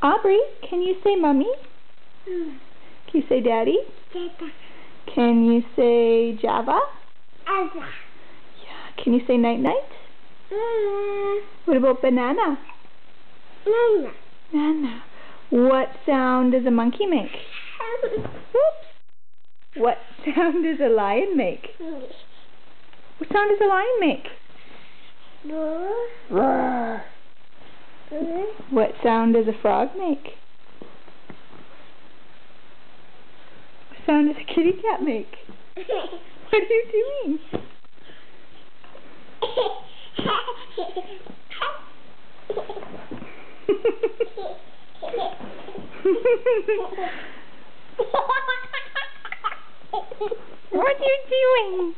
Aubrey, can you say mommy? Mm. Can you say daddy? Dada. Can you say Java? Ava. Yeah. Can you say night night? Mm. What about banana? Nana. Nana. What sound does a monkey make? Whoops. What sound does a lion make? What sound does a lion make? Roar. What sound does a frog make? What sound does a kitty cat make? What are you doing? What are you doing?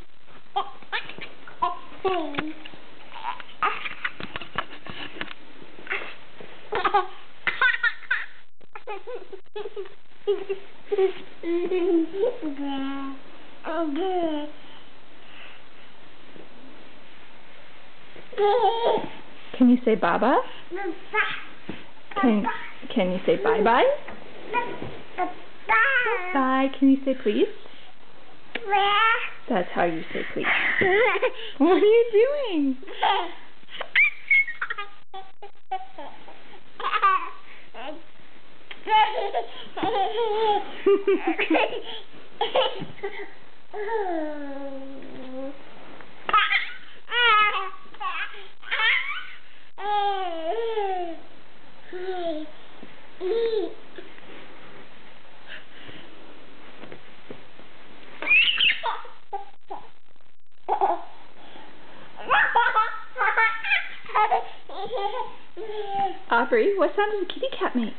Can you say Baba? Can you say bye bye? Bye. Can you say please? That's how you say please. What are you doing? Aubrey, what sound does a kitty cat make?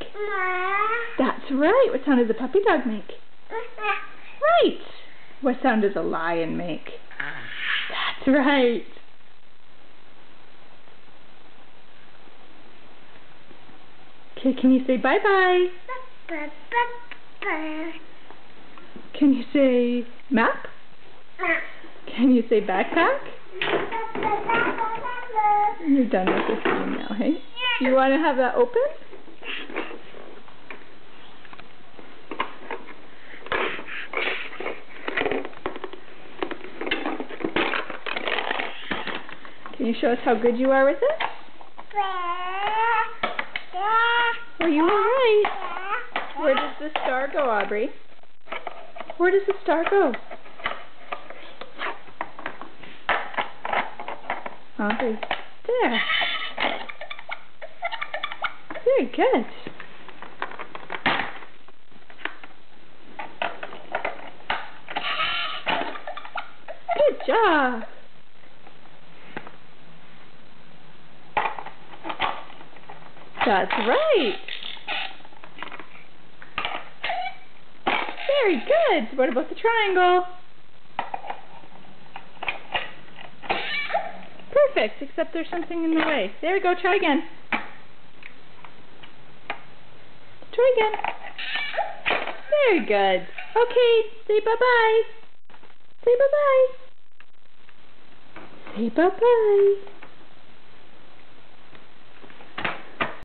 That's right. What sound does a puppy dog make? Right. What sound does a lion make? That's right. Okay, can you say bye-bye? Can you say map? Can you say backpack? You're done with this game now, hey? You want to have that open? Can you show us how good you are with it? Well, you were right. Where does the star go, Aubrey? Where does the star go? Aubrey. There. Very good. Good job. That's right. Very good. What about the triangle? Perfect, except there's something in the way. There we go. Try again. Try again. Very good. Okay, say bye-bye. Say bye-bye. Say bye-bye.